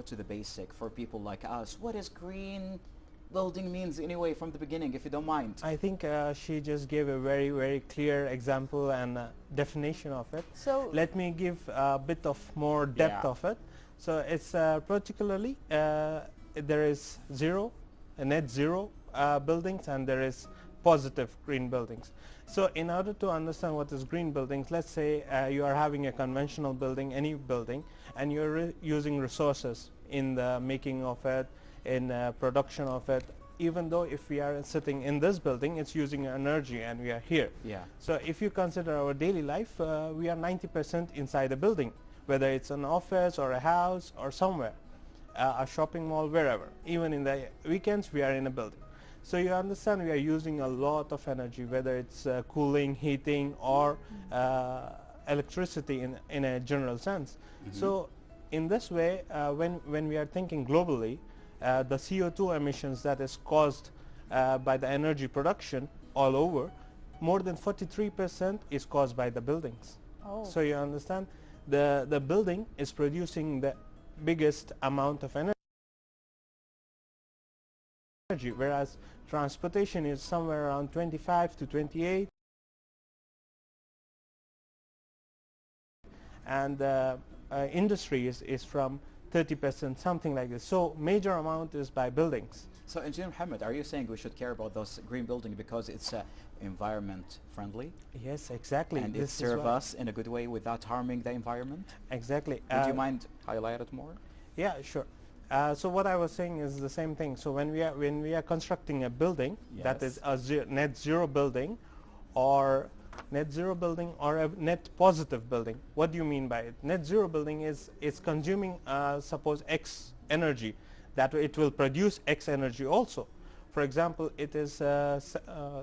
to the basic for people like us. What does green building means anyway from the beginning, if you don't mind? I think she just gave a very, very clear example and definition of it. So Let me give a bit of more depth Yeah. of it. So it's particularly there is net zero buildings, and there is positive green buildings. So in order to understand what is green buildings, let's say you are having a conventional building, any building, and you're using resources in the making of it, in production of it. Even though if we are sitting in this building, it's using energy and we are here. Yeah. So if you consider our daily life, we are 90% inside a building, whether it's an office or a house or somewhere, a shopping mall, wherever. Even in the weekends, we are in a building. So you understand we are using a lot of energy, whether it's cooling, heating, or electricity in a general sense. So in this way, when we are thinking globally, the CO2 emissions that is caused by the energy production all over, more than 43% is caused by the buildings. Oh. So you understand, the building is producing the biggest amount of energy, whereas transportation is somewhere around 25 to 28, and industry is from 30%, something like this. So major amount is by buildings. So Engineer Mohammed, are you saying we should care about those green building because it's environment friendly Yes, exactly. and it This is serve why- us in a good way without harming the environment? Exactly. Would you mind highlight it more? Yeah, sure. So what I was saying is the same thing. So when we are constructing a building that Yes. is a net zero building, or a net positive building, what do you mean by it? Net zero building is consuming suppose X energy, that it will produce X energy also. For example, it is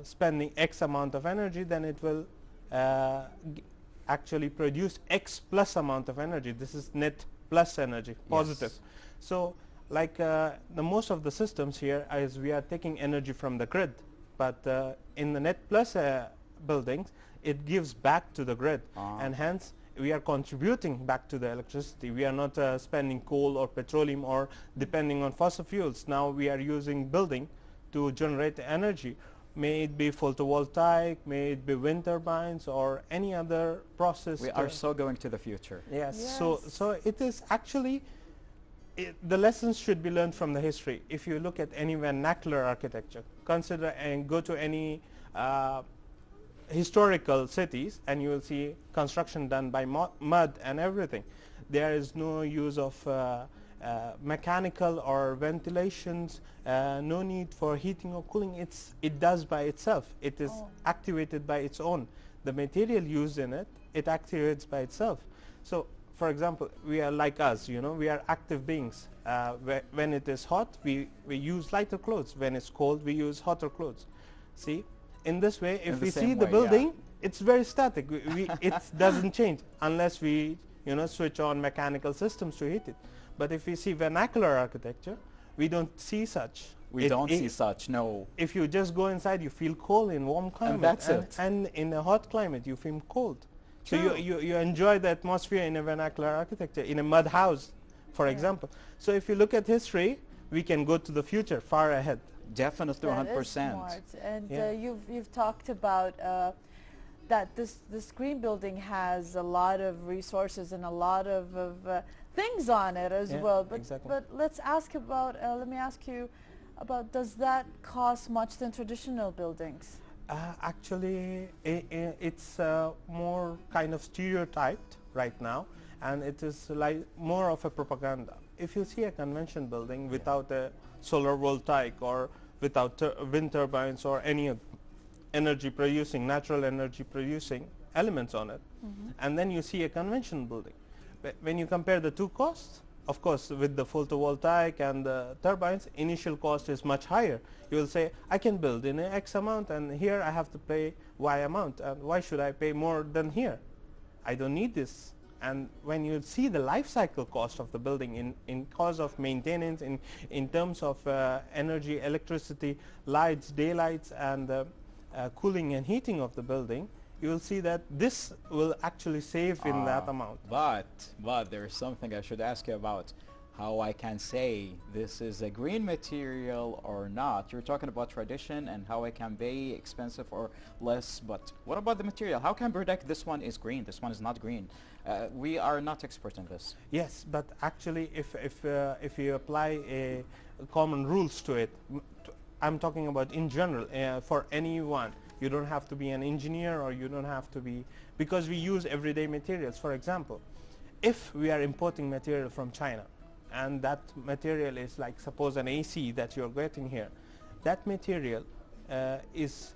spending X amount of energy, then it will actually produce X plus amount of energy. This is net plus energy, positive. Yes. So like the most of the systems here is we are taking energy from the grid, but in the net plus buildings, it gives back to the grid, and hence we are contributing back to the electricity. We are not spending coal or petroleum or depending on fossil fuels. Now we are using building to generate energy. May it be photovoltaic, may it be wind turbines, or any other process. We are so going to the future. Yes. Yes. So it is actually, the lessons should be learned from the history. If you look at any vernacular architecture, consider and go to any historical cities, and you will see construction done by mud and everything. There is no use of mechanical or ventilations, no need for heating or cooling. It does by itself. It is activated by its own. The material used in it, it activates by itself. So for example, we are like us, we are active beings. When it is hot, we use lighter clothes. When it's cold, we use hotter clothes. See, in this way, if the we same see the way, building, yeah. it's very static. It doesn't change unless we switch on mechanical systems to heat it. But if we see vernacular architecture, we don't see such. We don't see such, no. If you just go inside, you feel cold in warm climate. that's it. And in a hot climate, you feel cold. So True. you enjoy the atmosphere in a vernacular architecture, in a mud house, for example. So if you look at history, we can go to the future, far ahead. Definitely that 100%. is smart. And Yeah. you've talked about that this green building has a lot of resources and a lot of things on it as Yeah, well. But exactly. but let's ask about. Let me ask you about, does that cost much than traditional buildings? Actually, it's more kind of stereotyped right now, and it is like more of a propaganda. If you see a convention building without a solar voltaic or without wind turbines or any energy producing, natural energy producing elements on it, and then you see a convention building, when you compare the two costs, of course, with the photovoltaic and the turbines, initial cost is much higher. You will say, I can build in X amount, and here I have to pay Y amount. And why should I pay more than here? I don't need this. And when you see the life cycle cost of the building in cost of maintenance, in terms of energy, electricity, lights, daylights, and cooling and heating of the building, you will see that this will actually save in that amount. But there is something I should ask you about. how I can say this is a green material or not. You're talking about tradition and how I can pay expensive or less, but what about the material? How can I predict this one is green, this one is not green? We are not expert in this. Yes, but actually, if you apply common rules to it, I'm talking about in general for anyone. You don't have to be an engineer, or you don't have to be, because we use everyday materials. For example, if we are importing material from China, and that material is like, suppose, an AC that you're getting here, that material is,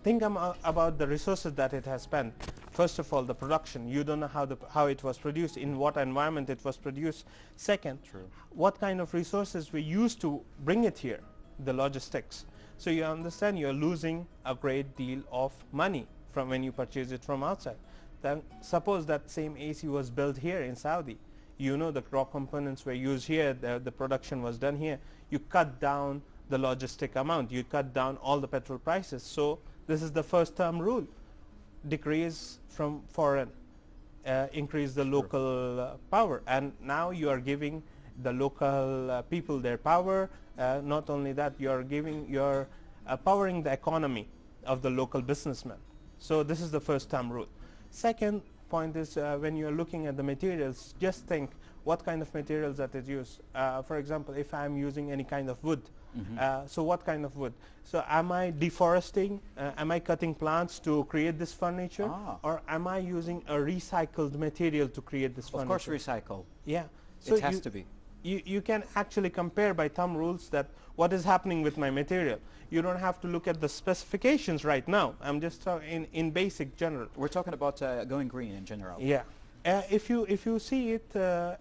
think about the resources that it has spent. First of all, the production. You don't know how it was produced, in what environment it was produced. Second, True. what kind of resources we used to bring it here, the logistics. So you understand you're losing a great deal of money from when you purchase it from outside. Then suppose that same AC was built here in Saudi. You know the raw components were used here, the production was done here. You cut down the logistic amount, you cut down all the petrol prices. So this is the first term rule. Decrease from foreign, increase the local power. And now you are giving the local people their power. Not only that, you're powering the economy of the local businessmen. So this is the first term rule. Second point is when you're looking at the materials, just think what kind of materials that is used. For example, if I'm using any kind of wood, so what kind of wood? So am I deforesting? Am I cutting plants to create this furniture? Or am I using a recycled material to create this furniture? Of course recycle. Yeah. So it has to be. You can actually compare by thumb rules that what is happening with my material. You don't have to look at the specifications right now. I'm just in basic general. We're talking about going green in general. Yeah. If you see it,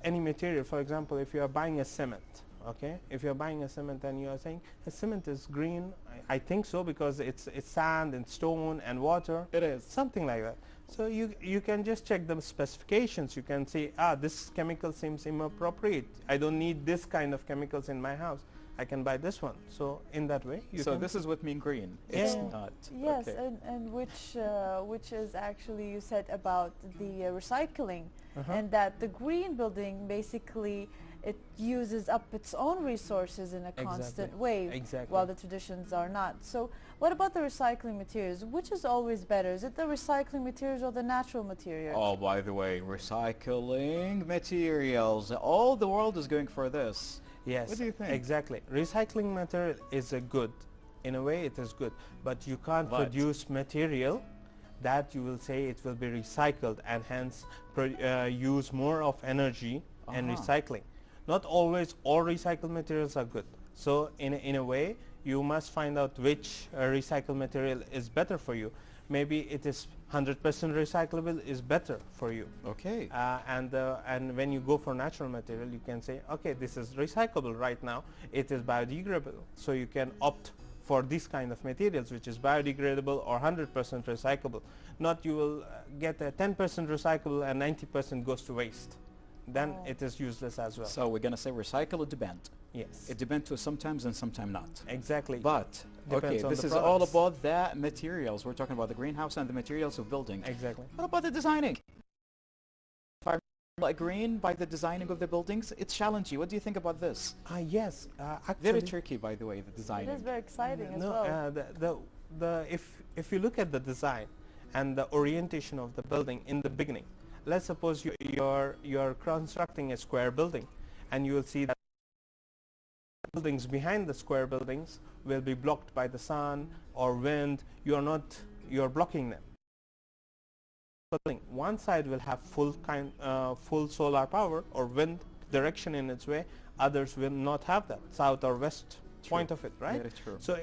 any material, for example, if you are buying a cement, okay? If you're buying a cement and you are saying the cement is green, I think so, because it's sand and stone and water. It is. Something like that. So you can just check the specifications. You can say, this chemical seems inappropriate. I don't need this kind of chemicals in my house. I can buy this one. So in that way, so this is what mean green. It's not. Yes, okay. and which is actually, you said about the recycling, and that the green building basically it uses up its own resources in a constant way, while the traditions are not. So what about the recycling materials? Which is always better? Is it the recycling materials or the natural materials? Oh, by the way, recycling materials. All the world is going for this. Yes. What do you think? Exactly. Recycling material is a good. In a way, it is good. But you can't produce material that you will say it will be recycled and hence use more of energy and recycling. Not always all recycled materials are good. So in a way, you must find out which recycled material is better for you. Maybe it is 100% recyclable is better for you. Okay. And when you go for natural material, you can say, okay, this is recyclable right now. It is biodegradable. So you can opt for this kind of materials, which is biodegradable or 100% recyclable. Not you will get a 10% recyclable and 90% goes to waste. Then it is useless as well. So we're going to say recycle, it depends. Yes. It depends to sometimes and sometimes not. Exactly. But, Depends okay, on this the is products. all about the materials. We're talking about the greenhouse and the materials of building. Exactly. What about the designing? If I like green by the designing of the buildings, it's challenging. What do you think about this? Yes. Actually, Very tricky, by the way, the designing. It is very exciting as no, well. if you look at the design and the orientation of the building in the beginning, let's suppose you're constructing a square building, and you will see that buildings behind the square buildings will be blocked by the sun or wind. You're blocking them. One side will have full solar power or wind direction in its way. Others will not have that, south or west point of it, right? Very true. So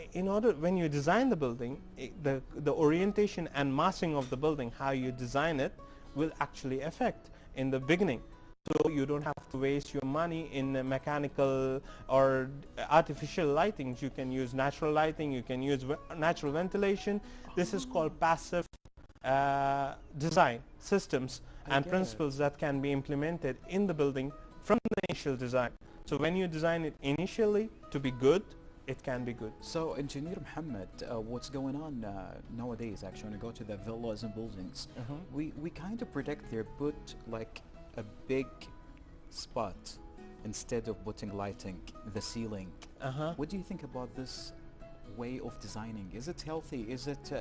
when you design the building, the orientation and massing of the building, how you design it, will actually affect in the beginning. So you don't have to waste your money in mechanical or artificial lightings. You can use natural lighting, you can use natural ventilation. This is called passive design systems and principles that can be implemented in the building from the initial design. So when you design it initially to be good, it can be good. So, Engineer Muhammad, what's going on nowadays, actually, when you go to the villas and buildings, we kind of predict they put like a big spot instead of putting lighting, the ceiling. Uh-huh. What do you think about this way of designing? Is it healthy? Is it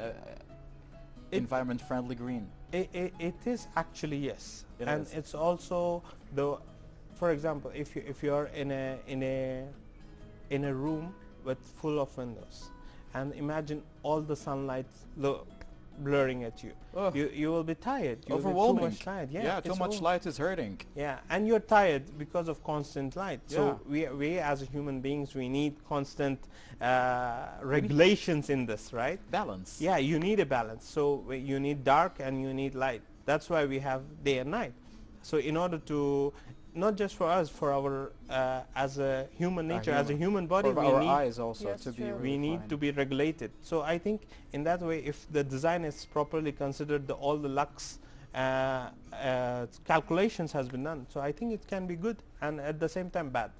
environment friendly green? It is actually, yes. It And is. it's also the, for example, if you're in a room with full of windows, and imagine all the sunlight blurring at you. Ugh. You will be tired. You will be Overwhelming. too much tired. Yeah, too it's much light is hurting. Yeah, and you're tired because of constant light. So Yeah. we as human beings, we need constant regulations in this, right? Balance. Yeah, you need a balance. So you need dark and you need light. That's why we have day and night. So in order to, not just for us, for our as a human nature, as a human body, For we our need eyes also Yes, to be true. really we need fine. to be regulated. So I think in that way, if the design is properly considered, all the lux calculations has been done. So I think it can be good and at the same time bad.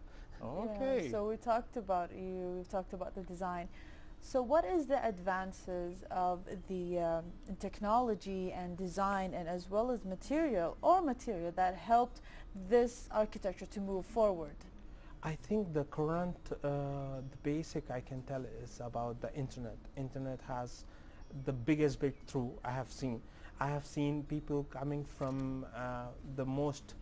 Okay. Yeah, so we've talked about the design. So what is the advances of the in technology and design, and as well as material that helped this architecture to move forward? I think the current, the basic I can tell is about the internet. Internet has the biggest breakthrough I have seen. I have seen people coming from the most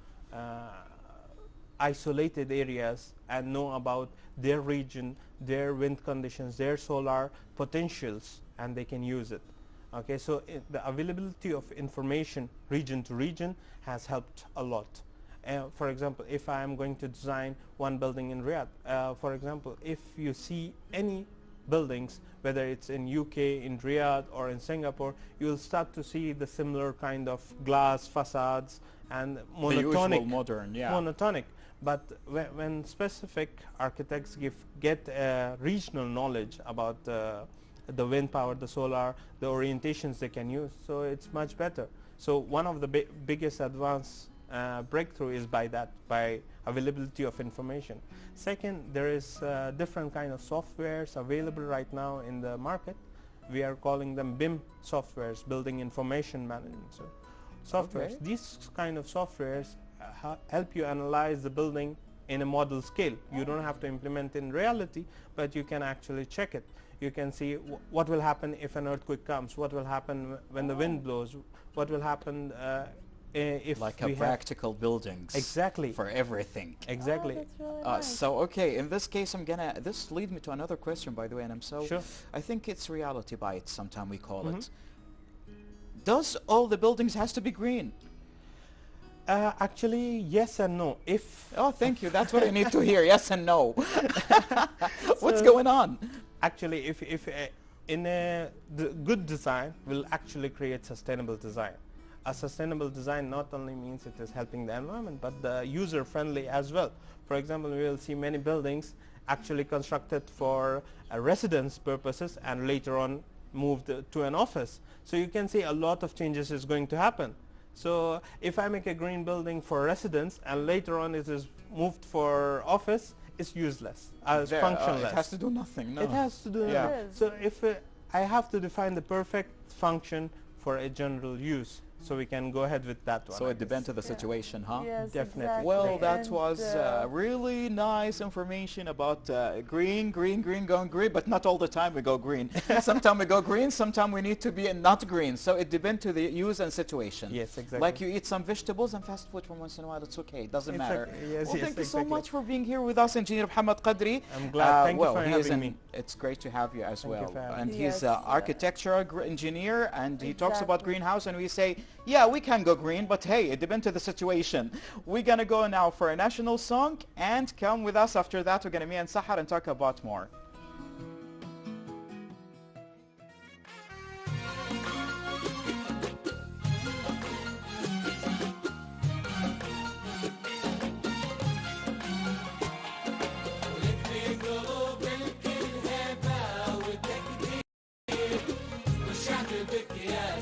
isolated areas and know about their region, their wind conditions, their solar potentials, and they can use it. Okay, so the availability of information region to region has helped a lot. For example, if I am going to design one building in Riyadh, for example, if you see any buildings, whether it's in UK, in Riyadh, or in Singapore, you will start to see the similar kind of glass facades and The usual monotonic. modern, yeah. Monotonic. But when specific architects get regional knowledge about the wind power, the solar, the orientations they can use, so it's much better. So one of the biggest advance breakthrough is by availability of information. Second, there is different kind of softwares available right now in the market. We are calling them BIM softwares, Building Information Management softwares. Okay. These kind of softwares help you analyze the building in a model scale. You don't have to implement in reality, but you can actually check it. You can see what will happen if an earthquake comes, what will happen when the wind blows, what will happen if Like we a have practical buildings. Exactly. For everything. Exactly. Oh, that's really nice. So okay, in this case, this leads me to another question, by the way, and I'm so, Sure. I think it's reality bites, sometime we call Mhm. it. Does all the buildings has to be green? Actually, yes and no. Oh, thank you. That's what I need to hear. Yes and no. What's So- going on? Actually, if the good design will actually create sustainable design. A sustainable design not only means it is helping the environment, but the user friendly as well. For example, we will see many buildings actually constructed for residence purposes and later on moved to an office. So you can see a lot of changes is going to happen. So if I make a green building for residence and later on it is moved for office, it's useless, it's functionless. It has to do nothing. No. It has to do Yeah. that. It is. So if I have to define the perfect function for a general use, so we can go ahead with that one. So I it depends on the Yeah. situation, huh? Yes, Definitely. exactly. Well, that And, was really nice information about green, going green, but not all the time we go green. Sometime we go green, sometime we need to be not green. So it depends to the use and situation. Yes, exactly. Like you eat some vegetables and fast food from once in a while, it's okay. It doesn't It's matter. okay. Yes, Well, yes, thank you so exactly. much for being here with us, Engineer Muhammad Qadri. I'm glad. Thank you well, for he is having me. It's great to have you as Thank you well. for having And me. he's Yes, an architectural engineer, and he talks about Exactly. greenhouse, and we say, yeah, we can go green, but hey, it depends on the situation. We're going to go now for a national song, and come with us after that. We're going to me and Sahar and talk about more. والشعب بك يا